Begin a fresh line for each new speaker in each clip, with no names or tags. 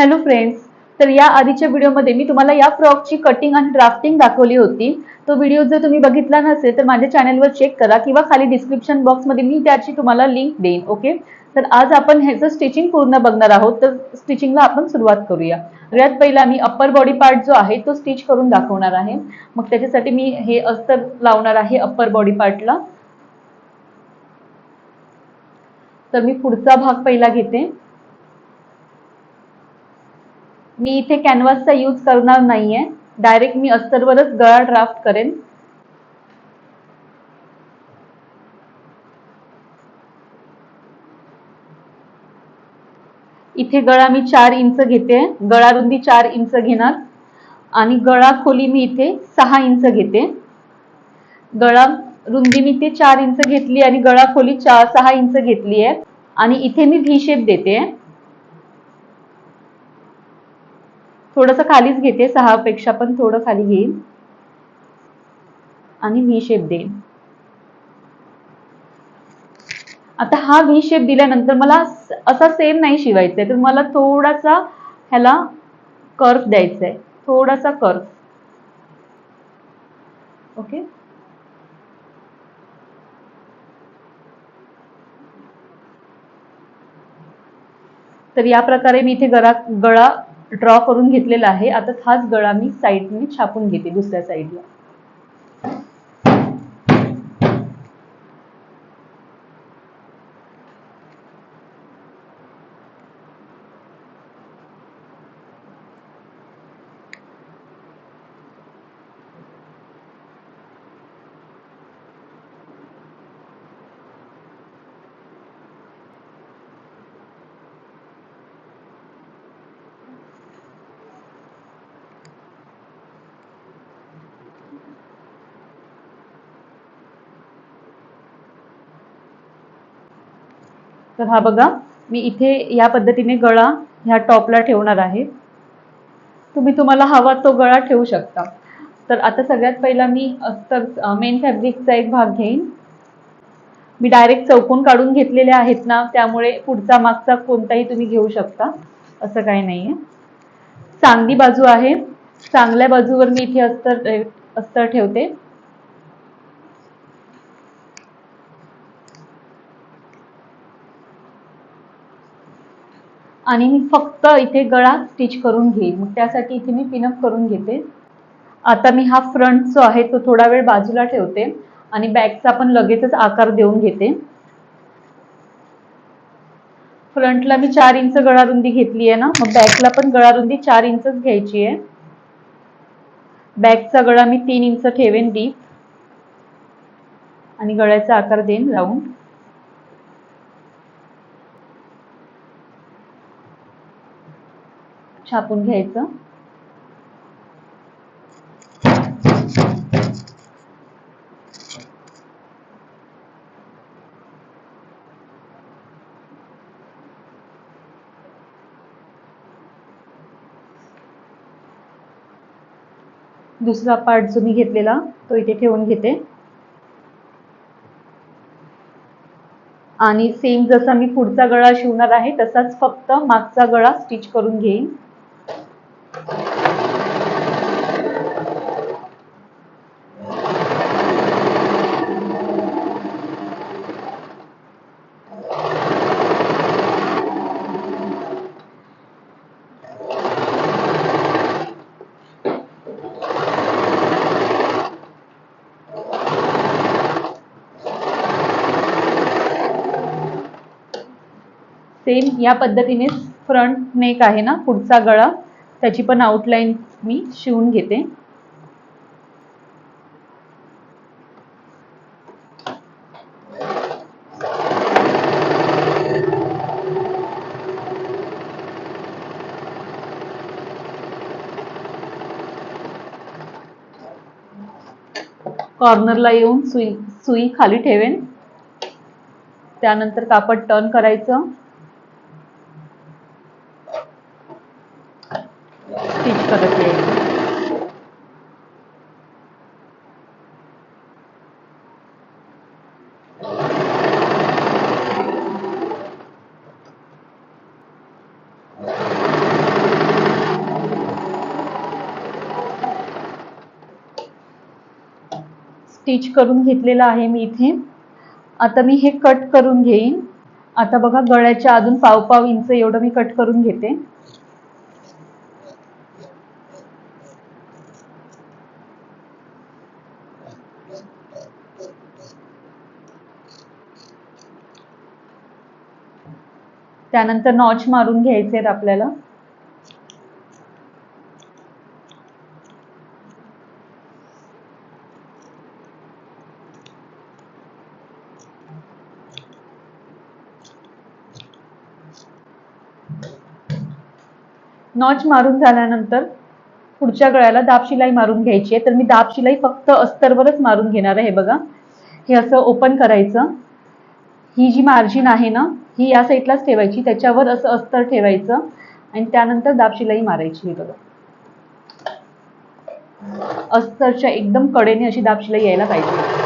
Hello friends, तर या आधीच्या व्हिडिओमध्ये मी तुम्हाला या फ्रॉकची कटिंग आणि ड्राफ्टिंग दाखवली होती. तो व्हिडिओ जर तुम्ही बघितला नसेल तर माझ्या चॅनलवर चेक करा किंवा खाली डिस्क्रिप्शन बॉक्समध्ये मी त्याची तुम्हाला लिंक देईन. ओके, तर आज आपण ह्याचं स्टिचिंग पूर्ण बघणार आहोत. तर स्टिचिंगला आपण सुरुवात करूया. सगळ्यात पहिला मी अप्पर बॉडी पार्ट जो आहे तो स्टिच करून दाखवणार आहे. मग त्याच्यासाठी मी हे अस्तर लावणार आहे अप्पर बॉडी पार्टला. तर मी पुढचा भाग पहिला घेते. मी इथे कॅनव्हासचा यूज करणार नाहीये, डायरेक्ट मी अस्तरवरच गळा ड्राफ्ट करेन. इथे गळा मी 4 इंच घेते, गळा रुंदी 4 इंच घेणार आणि गळा खोली मी इथे 6 इंच घेते. गळा रुंदी मी इथे 4 इंच घेतली आणि गळा खोली 6 इंच घेतली आहे आणि इथे मी व्ही शेप देते. थोडंसं खालीच घेते, 6 पेक्षा पण थोडं खाली घेईन आणि व्ही शेप देईन. आता हा व्ही शेप दिल्यानंतर मला असा सेम नाही शिवायचा आहे, तर मला थोडासा ह्याला कर्व द्यायचा आहे, थोडासा कर्व. ओके, तर या प्रकारे मी इथे गळा ड्रॉ करून घेतलेला आहे. आता हाच गळा मी साईडने छापून घेते दुसऱ्या साईडला. तर हा बघा, मी इथे या पद्धतीने गळा ह्या टॉपला ठेवणार आहे. तुम्ही तुम्हाला हवा तो गळा ठेवू शकता. तर आता सगळ्यात पहिला मी अस्तर मेन फॅब्रिकचा एक भाग घेईन. मी डायरेक्ट चौकोन काढून घेतलेले आहेत ना, त्यामुळे पुढचा मागचा कोणताही तुम्ही घेऊ शकता, असं काही नाहीये. चांगली बाजू आहे, चांगल्या बाजूवर मी इथे अस्तर ठेवते आणि मी फक्त इथे गळा स्टिच करून घेईन. मग त्यासाठी इथे मी पिनअप करून घेते. आता मी हा फ्रंट जो आहे तो थोडा वेळ बाजूला ठेवते आणि बॅकचा पण लगेचच आकार देऊन घेते. फ्रंटला मी 4 इंच गळा रुंदी घेतली आहे ना, मग बॅकला पण गळा रुंदी 4 इंचच घ्यायची आहे. बॅकचा गळा मी 3 इंच ठेवेन डीप आणि गळ्याचा आकार देईन राऊंड. छापून घ्यायचं. दुसरा पार्ट जो मी घेतलेला तो इथे ठेवून घेते आणि सेम जसा मी पुढचा गळा शिवणार आहे तसाच फक्त मागचा गळा स्टिच करून घेईन. सेम या पद्धतीने फ्रंट नेक आहे ना, पुढचा गळा, त्याची पण आउटलाईन मी शिवून घेते. कॉर्नरला येऊन सुई खाली ठेवेन. त्यानंतर कापड टर्न करायचं, स्टिच करत यायचं. स्टिच करून घेतलेलं आहे मी इथे. आता मी हे कट करून घेईन. आता बघा गळ्याच्या अजून पाव इंच एवढं मी कट करून घेते. त्यानंतर नॉच मारून घ्यायचे आहेत आपल्याला. नॉच मारून झाल्यानंतर पुढच्या गळ्याला दाब शिलाई मारून घ्यायची आहे. तर मी दाब शिलाई फक्त अस्तरवरच मारून घेणार आहे. बघा, हे असं ओपन करायचं. ही जी मार्जिन आहे ना, ही या साईडलाच ठेवायची, त्याच्यावर असं अस्तर ठेवायचं आणि त्यानंतर दाब शिलाई मारायची. हे बघा, अस्तरच्या एकदम कडेने अशी दाब शिलाई यायला पाहिजे.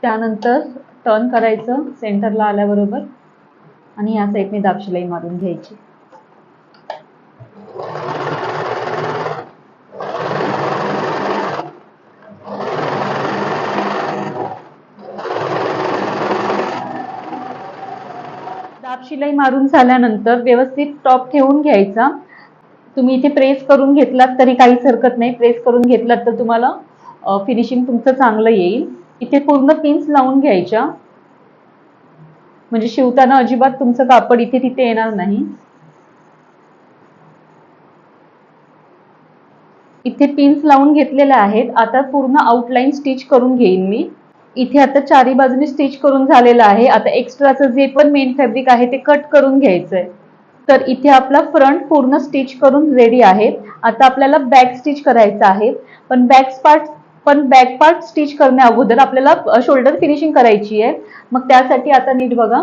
त्यानंतर टर्न करायचं सेंटरला आल्याबरोबर आणि या साईडने दाब शिलाई मारून घ्यायची. दाब शिलाई मारून झाल्यानंतर व्यवस्थित टॉप ठेवून घ्यायचा. तुम्ही इथे प्रेस करून घेतलात तरी काहीच हरकत नाही. प्रेस करून घेतलात तर तुम्हाला फिनिशिंग तुमचं चांगलं येईल. इथे पूर्ण पिन्स लावून घ्यायच्या, म्हणजे शिवताना अजिबात तुमचं कापड इथे तिथे येणार नाही. इथे पिन्स लावून घेतलेल्या आहेत. आता पूर्ण आउटलाईन स्टिच करून घेईन मी. इथे आता चारी बाजूने स्टिच करून झालेलं आहे. आता एक्स्ट्राचं जे पण मेन फॅब्रिक आहे ते कट करून घ्यायचंय. तर इथे आपला फ्रंट पूर्ण स्टिच करून रेडी आहे. आता आपल्याला बॅक स्टिच करायचं आहे. पण बॅक पार्ट स्टिच करण्या अगोदर आपल्याला शोल्डर फिनिशिंग करायची आहे. मग त्यासाठी आता नीट बघा.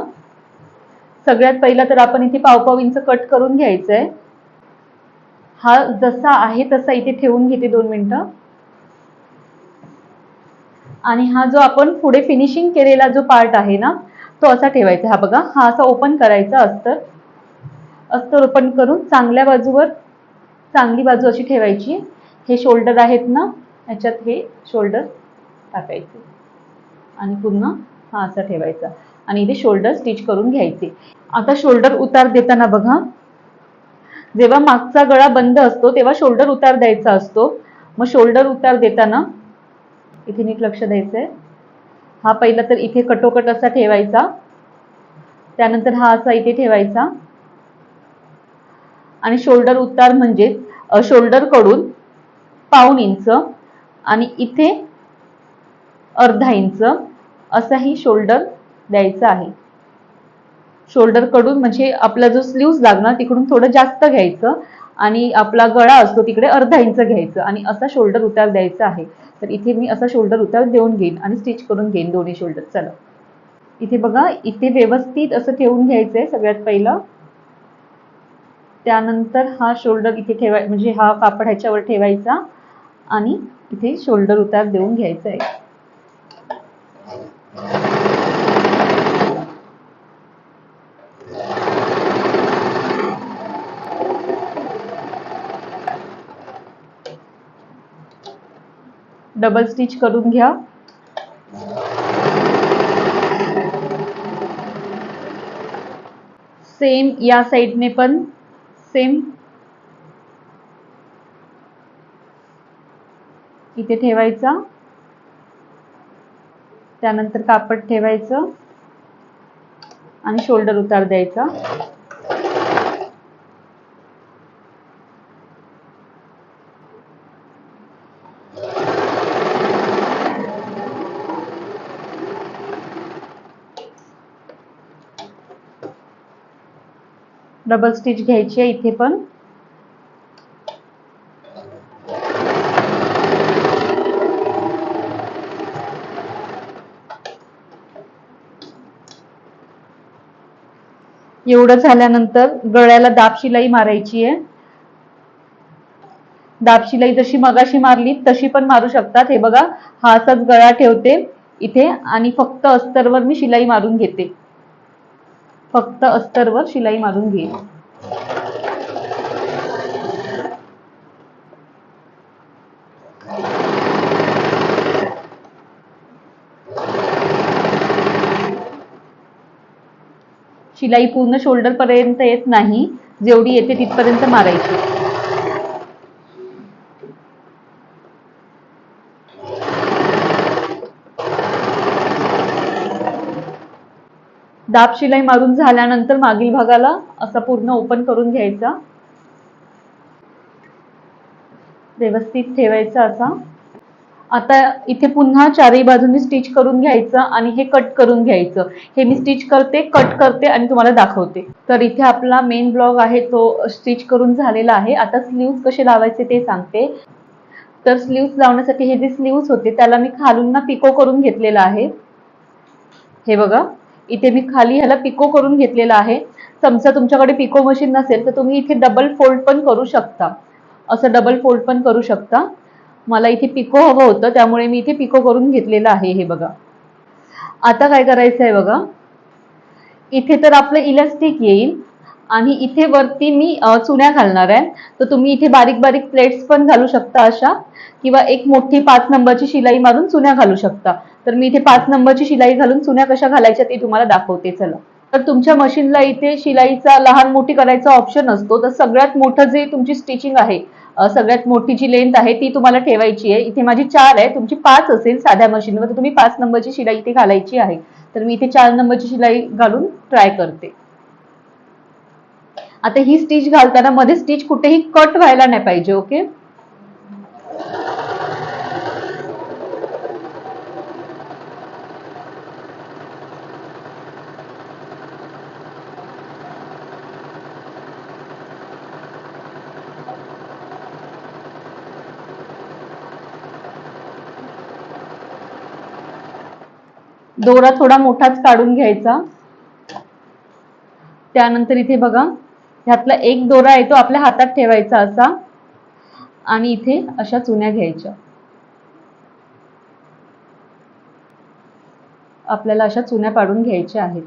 सगळ्यात पहिला तर आपण इथे पाव इंच कट करून घ्यायचंय. हा जसा आहे तसा इथे ठेवून घेते 2 मिनिटं. आणि हा जो आपण पुढे फिनिशिंग केलेला जो पार्ट आहे ना, तो असा ठेवायचा. हा बघा, हा असा ओपन करायचा. अस्तर ओपन करून चांगल्या बाजूवर चांगली बाजू अशी ठेवायची. हे शोल्डर आहेत ना, याच्यात हे शोल्डर टाकायचे आणि पुन्हा हा असा ठेवायचा आणि इथे शोल्डर स्टिच करून घ्यायचे. आता शोल्डर उतार देताना बघा, जेव्हा मागचा गळा बंद असतो तेव्हा शोल्डर उतार द्यायचा असतो. मग शोल्डर उतार देताना इथे नीट लक्ष द्यायचंय. हा पहिला तर इथे कटोकट असा ठेवायचा, त्यानंतर हा असा इथे ठेवायचा आणि शोल्डर उतार म्हणजे शोल्डर कडून पाऊण इंच आणि इथे अर्धा इंच असाही शोल्डर द्यायचा आहे. शोल्डर कडून म्हणजे आपला जो स्लीव्ज लागणार तिकडून थोडं जास्त घ्यायचं आणि आपला गळा असतो तिकडे अर्धा इंच घ्यायचं आणि असा शोल्डर उतार द्यायचा आहे. तर इथे मी असा शोल्डर उतार देऊन घेईन आणि स्टिच करून घेईन दोन्ही शोल्डर. चला, इथे बघा, इथे व्यवस्थित असं ठेवून घ्यायचंय सगळ्यात पहिलं. त्यानंतर हा शोल्डर इथे ठेवाय म्हणजे हा कापड ह्याच्यावर ठेवायचा आणि इथे शोल्डर उतार देऊन घ्यायचा आहे. डबल स्टिच करून घ्या. सेम या साइडने पण सेम इथे ठेवायचा. त्यानंतर कापड ठेवायचं आणि शोल्डर उतार द्यायचा. डबल स्टिच घ्यायची आहे इथे पण. एवढं झाल्यानंतर गळ्याला दाब शिलाई मारायची आहे. दाब शिलाई जशी मगाशी मारली तशी पण मारू शकतात। हे बघा, हा असाच गळा ठेवते इथे आणि फक्त अस्तरवर मी शिलाई मारून घेते, फक्त अस्तरवर शिलाई मारून घेईन। शिलाई पूर्ण शोल्डर पर्यंत येत नाही, जेवढी येते तिथपर्यंत मारायची। दाब शिलाई मारून झाल्यानंतर मागील भागाला असा पूर्ण ओपन करून घ्यायचा, व्यवस्थित ठेवायचा असा। आता इथे पुन्हा चारही बाजूंनी स्टिच करून घ्यायचं आणि हे कट करून घ्यायचं। हे मी स्टिच करते, कट करते आणि तुम्हाला दाखवते। तर इथे आपला मेन ब्लॉग आहे तो स्टिच करून झालेला आहे। आता स्लीव्स कसे लावायचे ते सांगते। तर स्लीव्स लावण्यासाठी हे जे स्लीव्स होते त्याला मी खालून ना पिको करून घेतलेला आहे। हे बघा, इथे मी खाली ह्याला पिको करून घेतलेला आहे। समजा तुमच्याकडे पिको मशीन नसेल तर तुम्ही इथे डबल फोल्ड पण करू शकता, असं डबल फोल्ड पण करू शकता। मला इथे पिको हवं होतं त्यामुळे मी इथे पिको करून घेतलेलं आहे। हे बघा, आता काय करायचं आहे बघा, इथे तर आपलं इलास्टिक येईल आणि इथे वरती मी चुन्या घालणार आहे। तर तुम्ही इथे बारीक बारीक प्लेट्स पण घालू शकता अशा, किंवा एक मोठी 5 नंबरची शिलाई मारून चुन्या घालू शकता। तर मी इथे 5 नंबरची शिलाई घालून चुन्या कशा घालायच्या ते तुम्हाला दाखवते, चला। तर तुमच्या मशीनला इथे शिलाईचा लहान मोठी करायचा ऑप्शन असतो। तर सगळ्यात मोठं जे तुमची स्टिचिंग आहे, सगळ्यात मोठी जी लेंथ आहे ती तुम्हाला ठेवायची आहे। इथे माझी 4 आहे, तुमची 5 असेल साध्या मशीनवर तर तुम्ही 5 नंबरची शिलाई इथे घालायची आहे। तर मी इथे 4 नंबरची शिलाई घालून ट्राय करते। आता ही स्टिच घालताना मध्ये स्टिच कुठेही कट व्हायला नाही पाहिजे, ओके। दोरा थोडा मोठाच काढून घ्यायचा। त्यानंतर इथे बघा, ह्यातला एक दोरा आहे तो आपल्या हातात ठेवायचा असा आणि इथे अशा चुन्या घ्यायच्या। आपल्याला अशा चुन्या पाडून घ्यायच्या आहेत।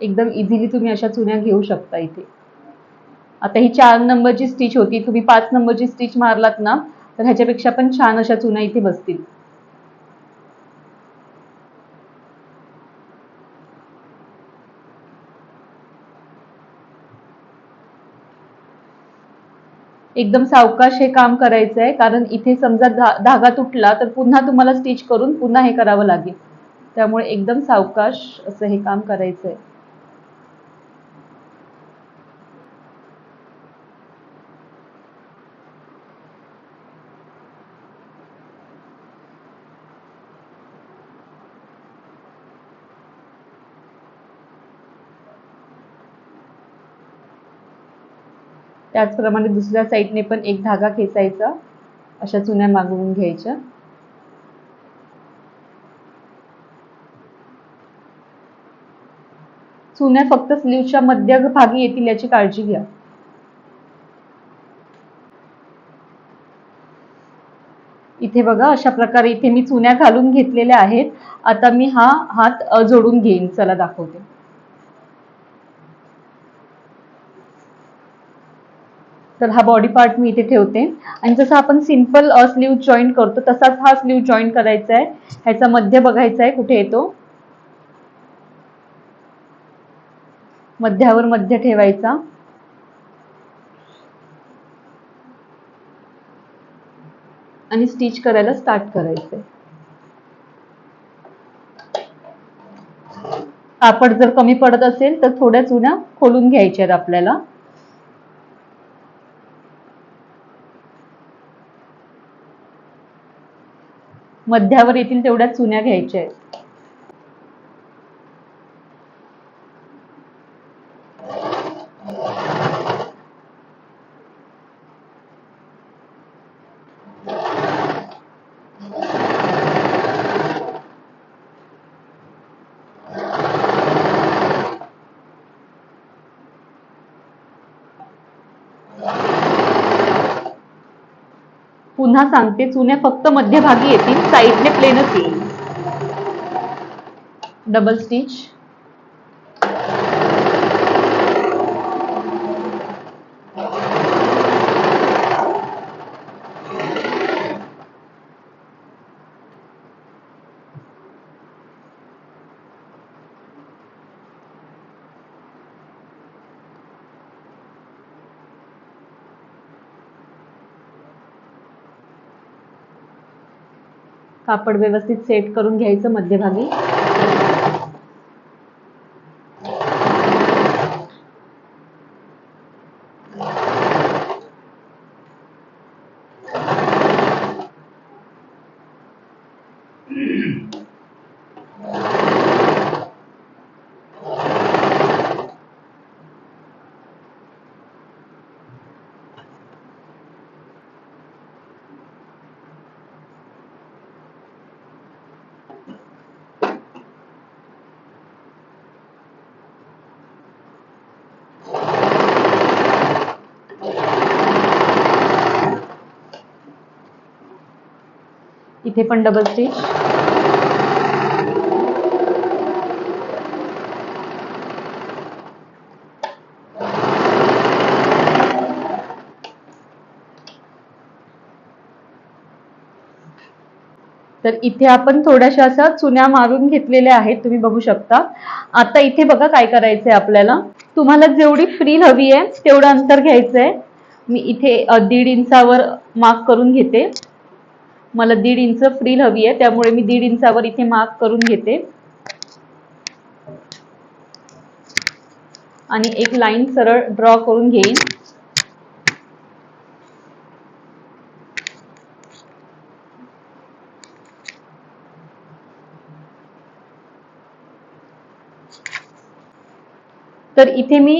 एकदम इझिली तुम्ही अशा चुन्या घेऊ शकता इथे। आता ही 4 नंबरची स्टिच होती, तुम्ही 5 नंबरची स्टिच मारलात ना तर ह्याच्यापेक्षा पण छान अशा चुन्या इथे बसतील। एकदम सावकाश हे काम करायचं आहे, कारण इथे समजा धागा तुटला तर पुन्हा तुम्हाला स्टिच करून पुन्हा हे करावं लागेल। त्यामुळे एकदम सावकाश असं हे काम करायचं आहे। त्याचप्रमाणे दुसऱ्या साईडने पण एक धागा खेचायचा, अशा चुन्या मागवून घ्यायच्या। चुन्या फक्त स्लीवच्या मध्यभागी येतील याची काळजी घ्या। इथे बघा, अशा प्रकारे इथे मी चुन्या घालून घेतलेल्या आहेत। आता मी हा हात जोडून घेईन, चला दाखवते। तर हा बॉडी पार्ट मी इथे ठेवते आणि जसं आपण सिंपल स्लीव जॉईंट करतो तसाच हा स्लीव जॉईंट करायचा आहे। ह्याचा मध्य बघायचा आहे कुठे येतो, मध्यावर मध्य ठेवायचा आणि स्टिच करायला स्टार्ट करायचंय। कापड जर कमी पडत असेल तर थोड्या चुन्या खोलून घ्यायच्या आहेत आपल्याला। मध्यावर येतील तेवढ्या चुन्या घ्यायच्या आहेत। पुन्हा सांगते, चुन्या फक्त मध्यभागी येतील, साईडने प्लेनच येईल. Double stitch. कापड व्यवस्थित सेट करून घ्यायचं मध्यभागी. इथे पण डबल स्टिच. तर इथे आपण थोड्याशा अशा चुन्या मारून घेतलेल्या आहेत, तुम्ही बघू शकता. आता इथे बघा काय करायचंय आपल्याला. तुम्हाला जेवढी फ्रील हवी आहे तेवढं अंतर घ्यायचंय. मी इथे 1.5 इंचावर मार्क करून घेते. मला 1.5 इंच फ्रील हवी आहे, त्यामुळे मी 1.5 इंचावर इथे मार्क करून घेते आणि एक लाईन सरळ ड्रॉ करून घेईन. तर इथे मी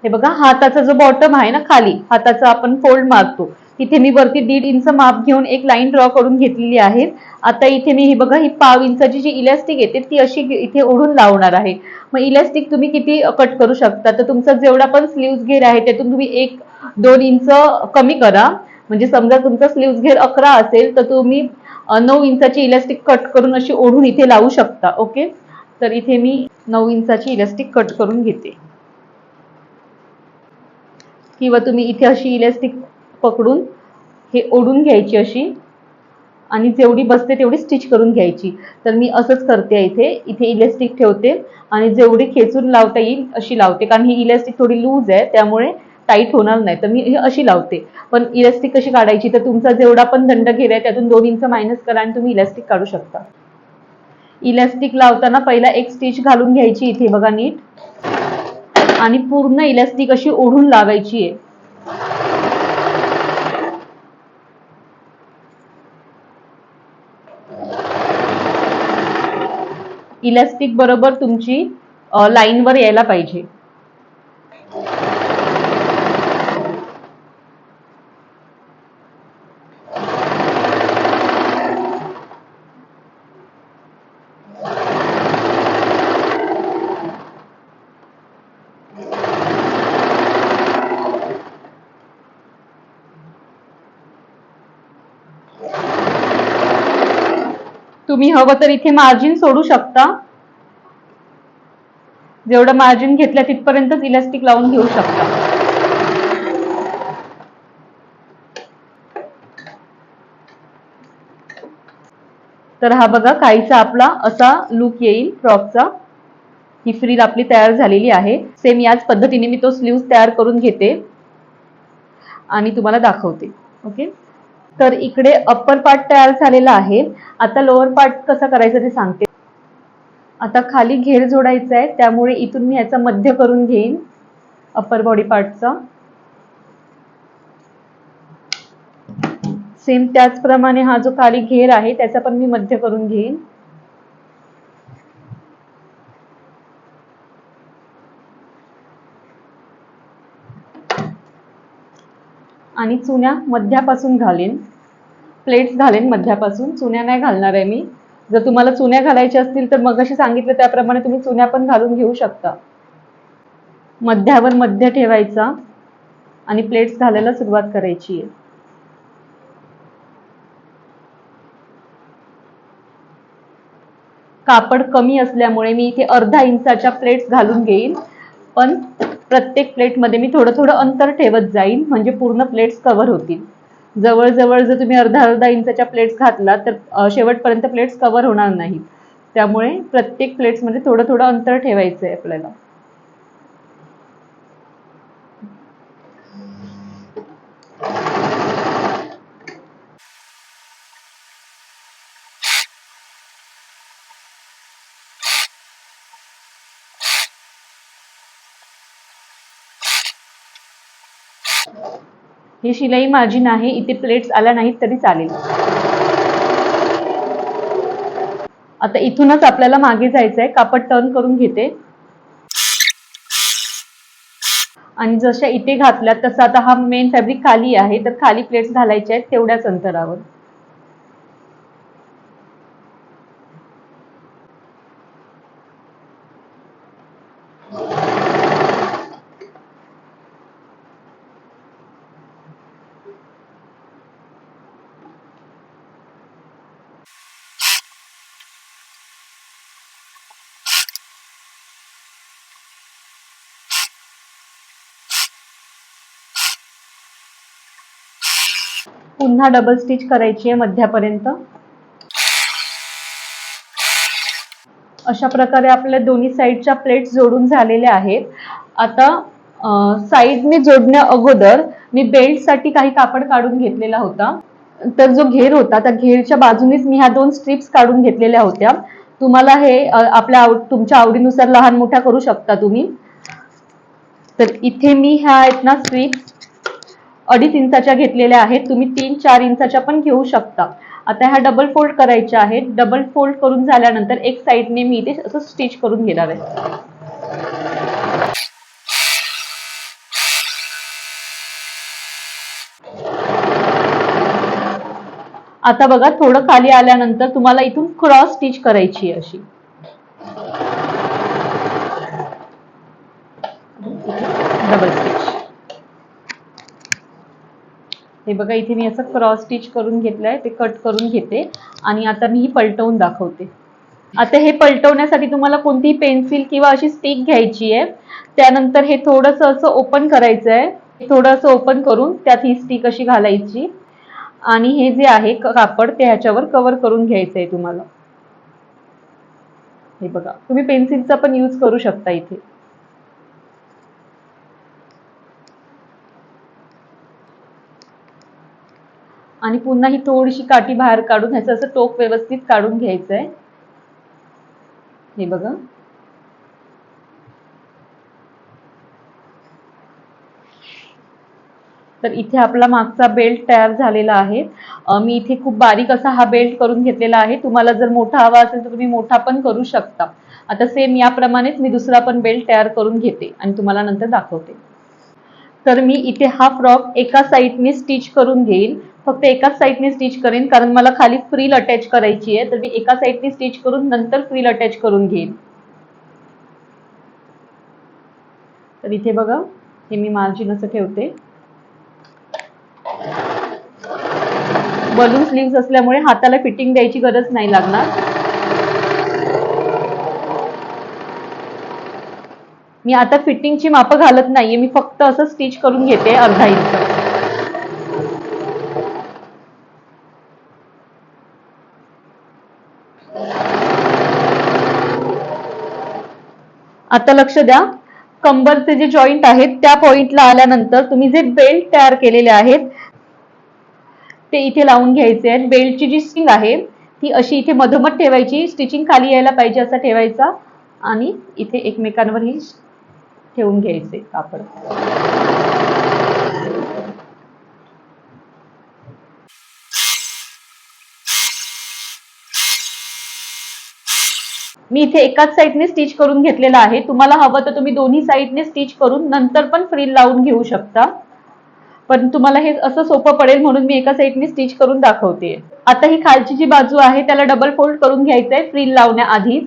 हे बघा, हाताचा जो बॉटम आहे ना खाली, हाताचा आपण फोल्ड मारतो, तिथे मी वरती 1.5 इंच माप घेऊन एक लाईन ड्रॉ करून घेतलेली आहे. आता इथे मी हे बघा, ही 1/2 इंचाची जी इलॅस्टिक येते ती अशी इथे ओढून लावणार आहे. मग इलॅस्टिक तुम्ही किती कट करू शकता, तर तुमचा जेवढा पण स्लीव्ज घेर आहे त्यातून तुम्ही 1-2 इंच कमी करा. म्हणजे समजा तुमचा स्लीव्ज घेर 11 असेल तर तुम्ही 9 इंचाची इलॅस्टिक कट करून अशी ओढून इथे लावू शकता. ओके, तर इथे मी 9 इंचाची इलॅस्टिक कट करून घेते. किंवा तुम्ही इथे अशी इलॅस्टिक पकडून हे ओढून घ्यायची अशी, आणि जेवढी बसते तेवढी स्टिच करून घ्यायची. तर मी असंच करते. इथे इलॅस्टिक ठेवते आणि जेवढी खेचून लावता येईल अशी लावते, कारण ही इलॅस्टिक थोडी लूज आहे त्यामुळे टाईट होणार नाही, तर मी अशी लावते. पण इलॅस्टिक कशी काढायची, तर तुमचा जेवढा पण दंड घेर आहे त्यातून 2 इंच मायनस करा आणि तुम्ही इलॅस्टिक काढू शकता. इलॅस्टिक लावताना पहिला एक स्टिच घालून घ्यायची इथे बघा नीट, आणि पूर्ण इलॅस्टिक अशी ओढून लावायची आहे. इलॅस्टिक बरोबर तुमची लाईनवर यायला पाहिजे. तुम्ही हवं तर इथे मार्जिन सोडू शकता. जेवढं मार्जिन घेतलं तिथपर्यंतच इलॅस्टिक लावून घेऊ शकता. तर हा बघा, काहीचा आपला असा लुक येईल फ्रॉकचा. ही फ्रील आपली तयार झालेली आहे. सेम याच पद्धतीने मी तो स्लीव्ह तयार करून घेते आणि तुम्हाला दाखवते. ओके, तर इकडे अप्पर पार्ट तयार झालेला आहे. आता लोअर पार्ट कसा करायचा ते सांगते. आता खाली घेर जोडायचा आहे, त्यामुळे इथून मी याचा मध्य करून घेईन अप्पर बॉडी पार्टचा. सेम त्याचप्रमाणे हा जो खाली घेर आहे त्याचा पण मी मध्य करून घेईन. आणि चुन्या मध्यापासून घालेन, प्लेट्स घालेन मध्यापासून, चुन्या नाही घालणार आहे मी. जर तुम्हाला चुन्या घालायच्या असतील तर मगाशी सांगितलं त्याप्रमाणे तुम्ही चुन्या पण घालून घेऊ शकता. मध्यावर मध्य ठेवायचा आणि प्लेट्स घालायला सुरुवात करायची आहे. कापड कमी असल्यामुळे मी इथे अर्धा इंचाच्या प्लेट्स घालून घेईन, पण प्रत्येक प्लेटमध्ये मी थोडं थोडं अंतर ठेवत जाईन, म्हणजे पूर्ण प्लेट्स कव्हर होतील. जवळ जर तुम्ही अर्धा अर्धा इंचाच्या प्लेट्स घातला तर शेवटपर्यंत प्लेट्स कव्हर होणार नाहीत. त्यामुळे प्रत्येक प्लेट्समध्ये थोडं थोडं अंतर ठेवायचं आहे आपल्याला. ही शिलाई माझी नाही, इथे प्लेट्स आल्या नाहीत तरी चालेल. आता इथूनच आपल्याला मागे जायचं आहे. कापड टर्न करून घेते आणि जशा इथे घातल्यात तसं आता हा मेन फॅब्रिक खाली आहे, तर खाली प्लेट्स घालायचे आहेत तेवढ्याच अंतरावर. पुन्हा डबल स्टिच करायची आहे मध्यापर्यंत. अशा प्रकारे आपल्या दोन्ही साईडच्या प्लेट्स जोडून झालेल्या आहेत. आता साईडने जोडण्या अगोदर मी बेल्टसाठी काही कापड काढून घेतलेला होता. तर जो घेर होता त्या घेरच्या बाजूनेच मी ह्या 2 स्ट्रिप्स काढून घेतलेल्या होत्या. तुम्हाला हे तुमच्या आवडीनुसार लहान मोठ्या करू शकता तुम्ही. तर इथे मी ह्या आहेत ना स्ट्रिप्स 2.5 इंचाच्या घेतलेल्या आहेत. तुम्ही 3-4 इंचाच्या पण घेऊ शकता. आता ह्या डबल फोल्ड करायच्या आहेत. डबल फोल्ड करून झाल्यानंतर एक साईडने मी इथे असं स्टिच करून घेणार आहे. आता बघा, थोडं खाली आल्यानंतर तुम्हाला इथून क्रॉस स्टिच करायची आहे अशी. Double stitch. हे बघा, इथे मी असं क्रॉस स्टिच करून घेतलंय, ते कट करून घेते आणि आता मी ही पलटवून दाखवते. आता हे पलटवण्यासाठी तुम्हाला कोणतीही पेन्सिल किंवा अशी स्टिक घ्यायची आहे. त्यानंतर हे थोडंसं असं ओपन करायचं आहे. थोडं असं ओपन करून त्यात ही स्टिक अशी घालायची आणि हे जे आहे कापड ते ह्याच्यावर कव्हर करून घ्यायचं आहे तुम्हाला. हे बघा, तुम्ही पेन्सिलचा पण यूज करू शकता इथे. आणि पुन्हा ही थोडीशी काठी बाहेर काढून ह्याचं असं टोक व्यवस्थित काढून घ्यायचं आहे. हे बघा, तर इथे आपला मागचा बेल्ट तयार झालेला आहे. मी इथे खूप बारीक असा हा बेल्ट करून घेतलेला आहे. तुम्हाला जर मोठा हवा असेल तर तुम्ही मोठा पण करू शकता. आता सेम याप्रमाणेच मी दुसरा पण बेल्ट तयार करून घेते आणि तुम्हाला नंतर दाखवते. तर मी इथे हा फ्रॉक एका साईडने स्टिच करून घेईन. फक्त एकाच साईडने स्टिच करेन, कारण मला खाली फ्रिल अटॅच करायची आहे. तर मी एका साईडने स्टिच करून नंतर फ्रिल अटॅच करून घेईन. तर इथे बघा, हे मी मार्जिन असं ठेवते. बलून स्लीव्स असल्यामुळे हाताला फिटिंग द्यायची गरज नाही लागणार. मी आता फिटिंगची मापं घालत नाहीये, मी फक्त असं स्टिच करून घेते अर्धा इंच. आता लक्ष द्या, कंबरचे जे जॉईंट आहेत त्या पॉइंटला आल्यानंतर तुम्ही जे बेल्ट तयार केलेले आहेत ते इथे लावून घ्यायचे आहेत. बेल्टची जी स्टिंग आहे ती अशी इथे मधोमध ठेवायची, स्टिचिंग खाली यायला पाहिजे असं ठेवायचा आणि इथे एकमेकांवर ही ठेवून घ्यायचे कापड. मी इथे एकाच साईडने स्टिच करून घेतलेला आहे. तुम्हाला हवं तर तुम्ही दोन्ही साईडने स्टिच करून नंतर पण फ्रिल लावून घेऊ शकता, पण तुम्हाला हे असं सोपं पडेल म्हणून मी एका साईडने स्टिच करून दाखवते. आता ही खालची जी बाजू आहे त्याला डबल फोल्ड करून घ्यायचं आहे फ्रिल लावण्याआधीच.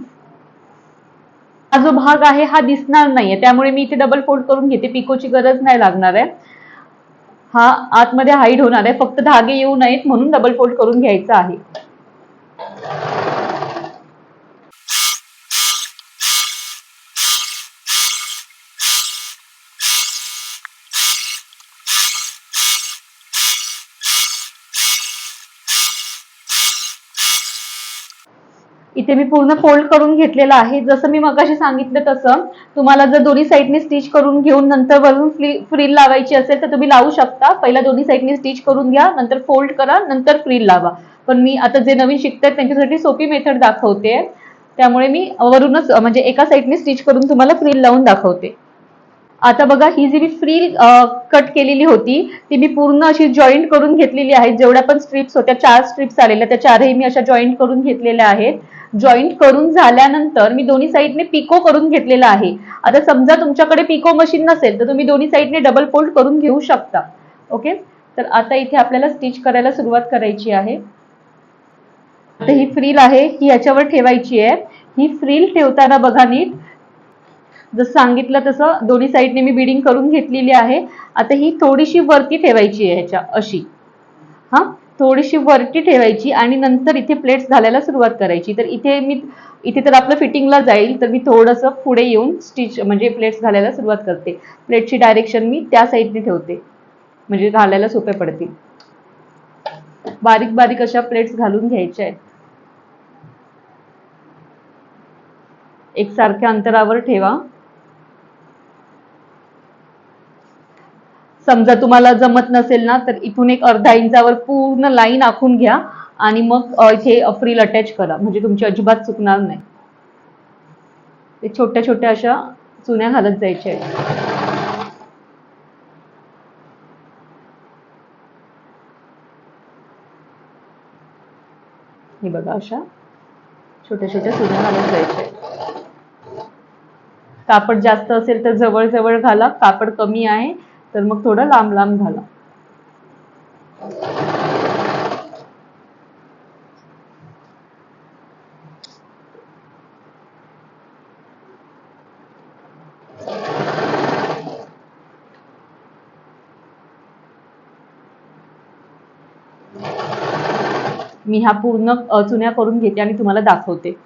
हा जो भाग आहे हा दिसणार नाहीये, त्यामुळे मी इथे डबल फोल्ड करून घेते. पिकोची गरज नाही लागणार आहे. हा आतमध्ये हाईड होणार आहे, फक्त धागे येऊ नयेत म्हणून डबल फोल्ड करून घ्यायचा आहे. इथे मी पूर्ण फोल्ड करून घेतलेला आहे. जसं मी मगाशी सांगितलं तसं तुम्हाला जर दोन्ही साईडने स्टिच करून घेऊन नंतर वरून फ्रिल लावायची असेल तर तुम्ही लावू शकता. पहिला दोन्ही साईडने स्टिच करून घ्या, नंतर फोल्ड करा, नंतर फ्रिल लावा. पण मी आता जे नवीन शिकतात त्यांच्यासाठी सोपी मेथड दाखवते, त्यामुळे मी वरूनच म्हणजे एका साईडने स्टिच करून तुम्हाला फ्रिल लावून दाखवते. आता बघा, ही जी मी फ्रिल कट केलेली होती ती मी पूर्ण अशी जॉईंट करून घेतलेली आहे. जेवढ्या पण स्ट्रिप्स होत्या, 4 स्ट्रिप्स आलेल्या, त्या चारही मी अशा जॉईंट करून घेतलेल्या आहेत. जॉईंट करून झाल्यानंतर मी दोन्ही साईडने पिको करून घेतलेला आहे. आता समजा तुमच्याकडे पिको मशीन नसेल तर तुम्ही दोन्ही साईडने डबल फोल्ड करून घेऊ शकता. ओके, तर आता इथे आपल्याला स्टिच करायला सुरुवात करायची आहे. आता ही फ्रिल आहे ही याच्यावर ठेवायची आहे. ही फ्रिल ठेवताना बघा नीट, जसं सांगितलं तसं दोन्ही साईडने मी बिडिंग करून घेतलेली आहे. आता ही थोडीशी वरती ठेवायची आहे ह्याच्या अशी, हा थोडीशी वरती ठेवायची आणि नंतर इथे प्लेट्स घालायला सुरुवात करायची. तर इथे तर आपलं फिटिंगला जाईल, तर मी थोडंसं पुढे येऊन स्टिच म्हणजे प्लेट्स घालायला सुरुवात करते. प्लेटची डायरेक्शन मी त्या साईडने ठेवते म्हणजे घालायला सोपे पडतील. बारीक बारीक अशा प्लेट्स घालून घ्यायच्या आहेत. एकसारख्या अंतरावर ठेवा. समजा तुम्हाला जमत नसेल ना तर इथून एक अर्धा इंचावर पूर्ण लाईन आखून घ्या आणि मग इथे फ्रिल अटॅच करा, म्हणजे तुमची अजिबात चुकणार नाही. ते छोट्या छोट्या अशा चुन्या घालत जायच्या आहेत. हे बघा, अशा छोट्या छोट्या चुन्या घालत जायच्या आहेत. कापड जास्त असेल तर जवळ जवळ घाला, कापड कमी आहे तर मग थोडं लांब लांब घाला. मी ह्या पूर्ण चुन्या करून घेते आणि तुम्हाला दाखवते.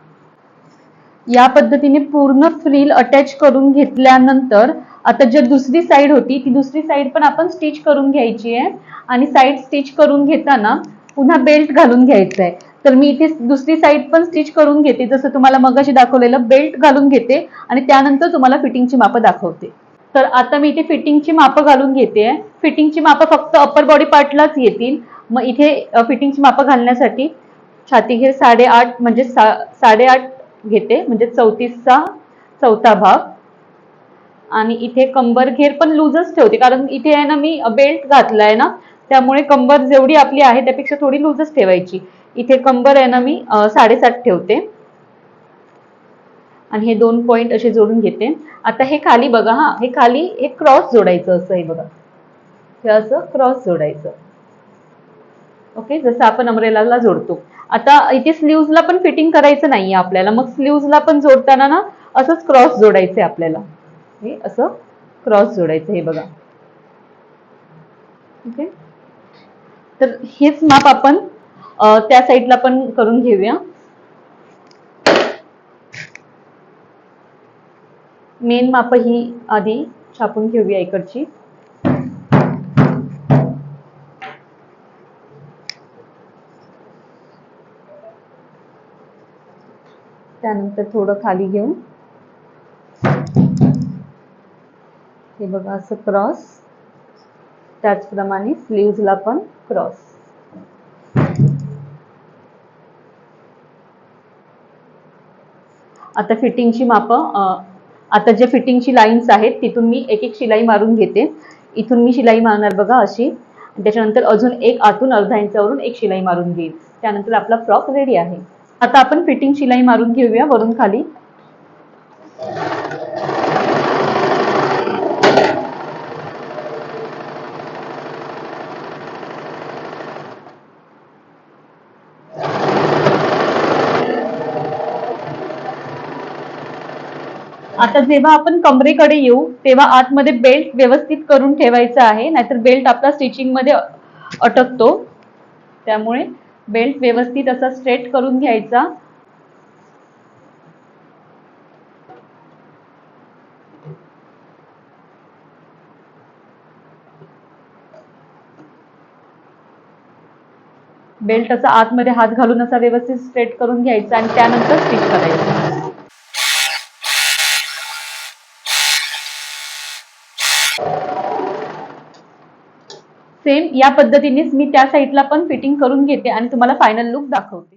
या पद्धतीने पूर्ण फ्रिल अटॅच करून घेतल्यानंतर आता जी दुसरी साईड होती ती दुसरी साईड पण आपण स्टिच करून घ्यायची आहे. आणि साईड स्टिच करून घेताना पुन्हा बेल्ट घालून घ्यायचा आहे. तर मी इथे दुसरी साईड पण स्टिच करून घेते, जसं तुम्हाला मगाशी दाखवलेलं बेल्ट घालून घेते आणि त्यानंतर तुम्हाला फिटिंगची मापं दाखवते. तर आता मी इथे फिटिंगची मापं घालून घेते. फिटिंगची मापं फक्त अप्पर बॉडी पार्टलाच येतील. मग इथे फिटिंगची मापं घालण्यासाठी छाती घेर 8.5 म्हणजे 8.5 घेते, म्हणजे 34चा चौथा भाग. आणि इथे कंबर घेर पण लूजच ठेवते, कारण इथे आहे ना मी बेल्ट घातलाय ना, त्यामुळे कंबर जेवढी आपली आहे त्यापेक्षा थोडी लूजच ठेवायची. इथे कंबर आहे ना मी 7.5 ठेवते आणि हे 2 पॉइंट असे जोडून घेते. आता हे खाली बघा, हा हे खाली हे क्रॉस जोडायचं असं, हे बघा हे असं क्रॉस जोडायचं. ओके, जसं आपण अम्ब्रेलाला जोडतो. आता इथे स्लीव्हजला पण फिटिंग करायचं नाहीये आपल्याला, मग स्लीव्हजला पण जोडताना ना असंच क्रॉस जोडायचंय आपल्याला. हे असं क्रॉस जोडायचं, हे बघा. ओके, तर हेच माप आपण त्या साईडला पण करून घेऊया. मेन माप ही आधी छापून घेऊया इकडची. त्यानंतर थोडं खाली घेऊन हे बघा असं क्रॉस, त्याचप्रमाणे स्लीव्हजला पण क्रॉस. आता फिटिंगची मापं, आता जे फिटिंगची लाईन्स आहेत तिथून मी एक एक शिलाई मारून घेते. इथून मी शिलाई मारणार बघा अशी, त्याच्यानंतर अजून एक आतून अर्धा इंचावरून एक शिलाई मारून घेईल. त्यानंतर आपला फ्रॉक रेडी आहे. आता आपण फिटिंग शिलाई मारून घेऊया वरून खाली. आता जेव्हा आपण कमरेकडे येऊ तेव्हा आतमध्ये बेल्ट व्यवस्थित करून ठेवायचा आहे, नाहीतर बेल्ट आपला स्टिचिंग मध्ये अटकतो. त्यामुळे बेल्ट व्यवस्थित असा स्ट्रेट करून घ्यायचा. बेल्ट असा आतमध्ये हात घालून असा व्यवस्थित स्ट्रेट करून घ्यायचा आणि त्यानंतर स्टिच करायचं. सेम या पद्धतीनेच मी त्या साईडला पण फिटिंग करून घेते आणि तुम्हाला फायनल लुक दाखवते.